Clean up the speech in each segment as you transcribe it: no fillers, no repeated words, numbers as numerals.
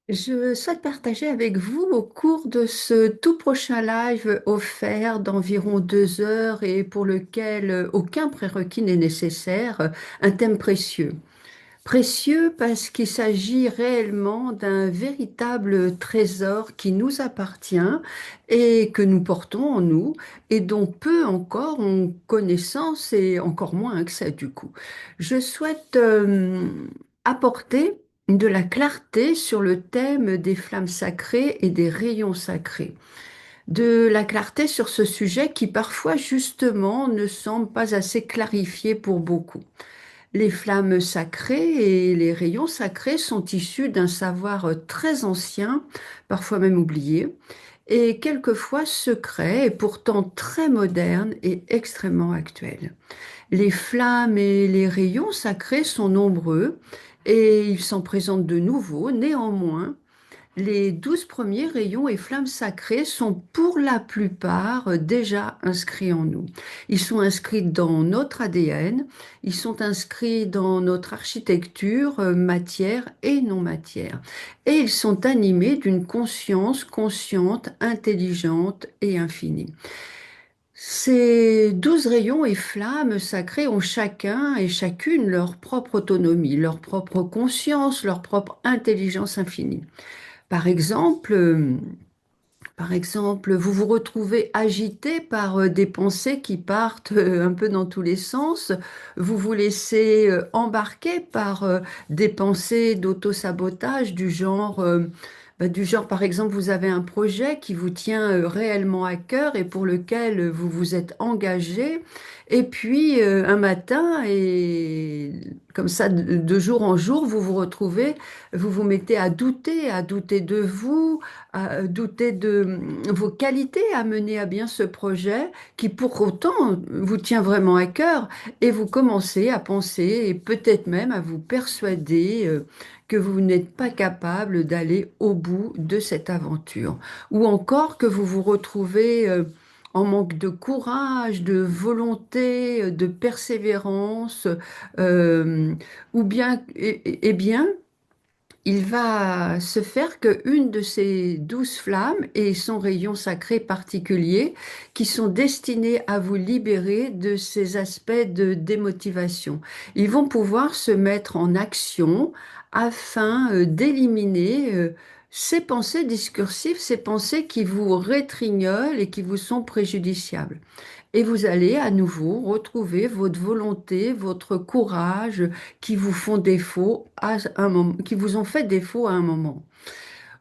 Je souhaite partager avec vous au cours de ce tout prochain live offert d'environ 2 heures et pour lequel aucun prérequis n'est nécessaire, un thème précieux. Précieux parce qu'il s'agit réellement d'un véritable trésor qui nous appartient et que nous portons en nous et dont peu encore ont connaissance et encore moins accès du coup. Je souhaite apporter de la clarté sur le thème des flammes sacrées et des rayons sacrés. De la clarté sur ce sujet qui parfois justement ne semble pas assez clarifié pour beaucoup. Les flammes sacrées et les rayons sacrés sont issus d'un savoir très ancien, parfois même oublié, et quelquefois secret et pourtant très moderne et extrêmement actuel. Les flammes et les rayons sacrés sont nombreux et ils s'en présentent de nouveaux. Néanmoins, les 12 premiers rayons et flammes sacrées sont pour la plupart déjà inscrits en nous. Ils sont inscrits dans notre ADN, ils sont inscrits dans notre architecture, matière et non matière. Et ils sont animés d'une conscience consciente, intelligente et infinie. Ces 12 rayons et flammes sacrées ont chacun et chacune leur propre autonomie, leur propre conscience, leur propre intelligence infinie. Par exemple, vous vous retrouvez agité par des pensées qui partent un peu dans tous les sens. Vous vous laissez embarquer par des pensées d'auto-sabotage du genre, par exemple, vous avez un projet qui vous tient réellement à cœur et pour lequel vous vous êtes engagé. Et puis, un matin, et comme ça, de jour en jour, vous vous retrouvez, vous vous mettez à douter de vous, à douter de vos qualités à mener à bien ce projet qui pour autant vous tient vraiment à cœur et vous commencez à penser et peut-être même à vous persuader que vous n'êtes pas capable d'aller au bout de cette aventure ou encore que vous vous retrouvez en manque de courage, de volonté, de persévérance, euh, ou bien, bien, il va se faire qu'une de ces 12 flammes et son rayon sacré particulier qui sont destinés à vous libérer de ces aspects de démotivation. Ils vont pouvoir se mettre en action afin d'éliminer ces pensées discursives, ces pensées qui vous rétrignolent et qui vous sont préjudiciables. Et vous allez à nouveau retrouver votre volonté, votre courage qui vous font défaut à un moment, qui vous ont fait défaut à un moment.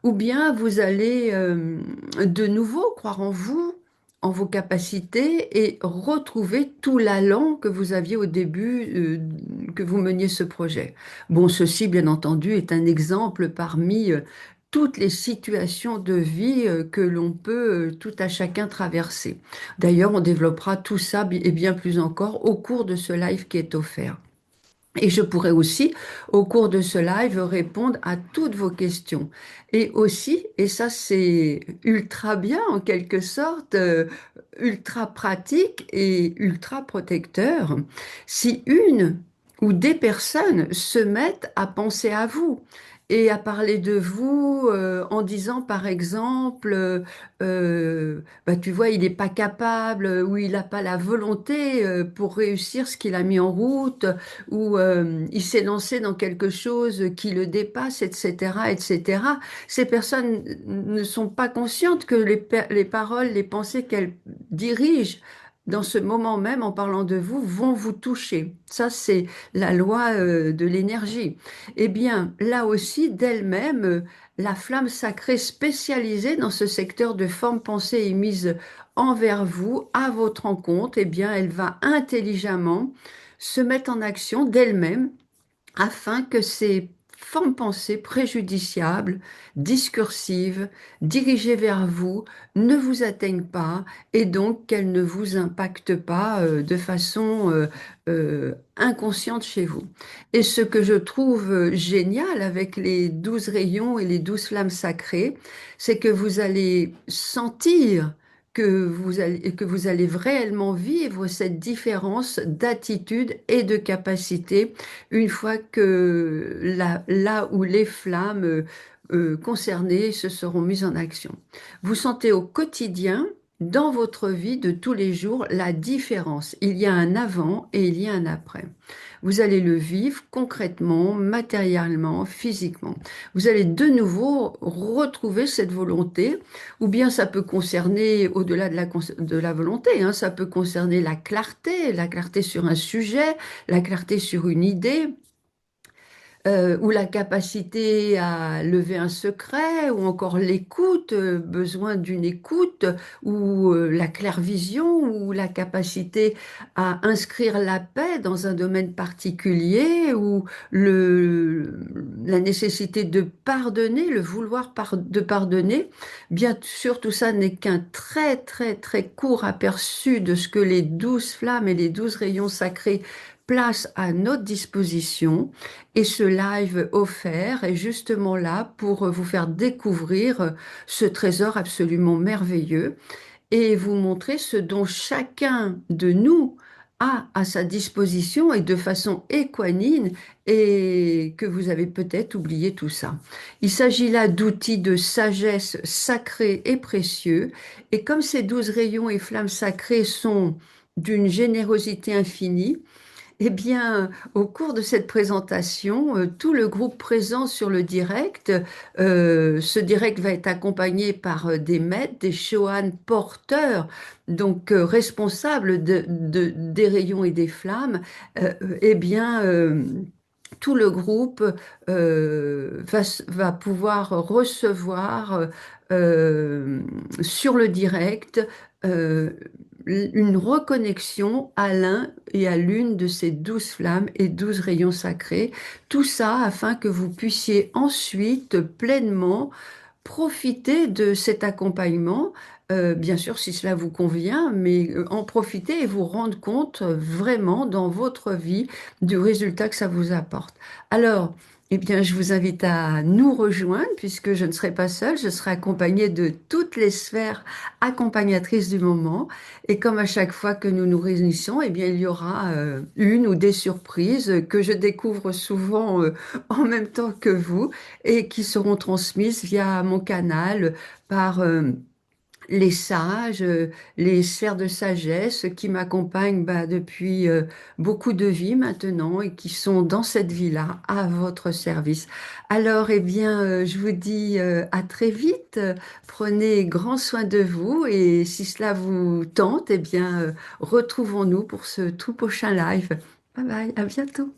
Ou bien vous allez de nouveau croire en vous, en vos capacités et retrouver tout l'allant que vous aviez au début que vous meniez ce projet. Bon, ceci, bien entendu, est un exemple parmi toutes les situations de vie que l'on peut tout à chacun traverser. D'ailleurs, on développera tout ça et bien plus encore au cours de ce live qui est offert. Et je pourrais aussi, au cours de ce live, répondre à toutes vos questions. Et aussi, et ça c'est ultra bien en quelque sorte, ultra pratique et ultra protecteur, si une ou des personnes se mettent à penser à vous et à parler de vous en disant par exemple, bah, tu vois, il n'est pas capable ou il n'a pas la volonté pour réussir ce qu'il a mis en route ou il s'est lancé dans quelque chose qui le dépasse, etc., etc. Ces personnes ne sont pas conscientes que les paroles, les pensées qu'elles dirigent dans ce moment même en parlant de vous vont vous toucher. Ça, c'est la loi de l'énergie. Eh bien, là aussi, d'elle-même, la flamme sacrée spécialisée dans ce secteur de forme pensée émise envers vous, à votre rencontre, eh bien, elle va intelligemment se mettent en action d'elles-mêmes afin que ces formes pensées préjudiciables, discursives, dirigées vers vous, ne vous atteignent pas et donc qu'elles ne vous impactent pas de façon inconsciente chez vous. Et ce que je trouve génial avec les 12 rayons et les 12 flammes sacrées, c'est que vous allez sentir que vous allez réellement vivre cette différence d'attitude et de capacité une fois que là où les flammes concernés se seront mis en action. Vous sentez au quotidien, dans votre vie de tous les jours, la différence. Il y a un avant et il y a un après. Vous allez le vivre concrètement, matériellement, physiquement. Vous allez de nouveau retrouver cette volonté, ou bien ça peut concerner, au-delà de la volonté, hein, ça peut concerner la clarté sur un sujet, la clarté sur une idée, ou la capacité à lever un secret, ou encore l'écoute, besoin d'une écoute, ou la clairvision, ou la capacité à inscrire la paix dans un domaine particulier, ou la nécessité de pardonner, le vouloir de pardonner. Bien sûr, tout ça n'est qu'un très très très court aperçu de ce que les 12 flammes et les 12 rayons sacrés placent à notre disposition. Et ce live offert est justement là pour vous faire découvrir ce trésor absolument merveilleux et vous montrer ce dont chacun de nous a à sa disposition et de façon équanime et que vous avez peut-être oublié tout ça. Il s'agit là d'outils de sagesse sacrés et précieux et comme ces 12 rayons et flammes sacrées sont d'une générosité infinie, eh bien, au cours de cette présentation, tout le groupe présent sur le direct, ce direct va être accompagné par des maîtres, des Shohan porteurs, donc responsables des rayons et des flammes. Eh bien, tout le groupe va pouvoir recevoir sur le direct euh, une reconnexion à l'un et à l'une de ces 12 flammes et 12 rayons sacrés. Tout ça afin que vous puissiez ensuite pleinement profiter de cet accompagnement, bien sûr si cela vous convient, mais en profiter et vous rendre compte vraiment dans votre vie du résultat que ça vous apporte. Alors, eh bien, je vous invite à nous rejoindre puisque je ne serai pas seule, je serai accompagnée de toutes les sphères accompagnatrices du moment. Et comme à chaque fois que nous nous réunissons, eh bien, il y aura une ou des surprises que je découvre souvent en même temps que vous et qui seront transmises via mon canal par les sages, les sphères de sagesse qui m'accompagnent depuis beaucoup de vies maintenant et qui sont dans cette vie-là à votre service. Alors, eh bien, je vous dis à très vite. Prenez grand soin de vous et si cela vous tente, eh bien, retrouvons-nous pour ce tout prochain live. Bye bye, à bientôt.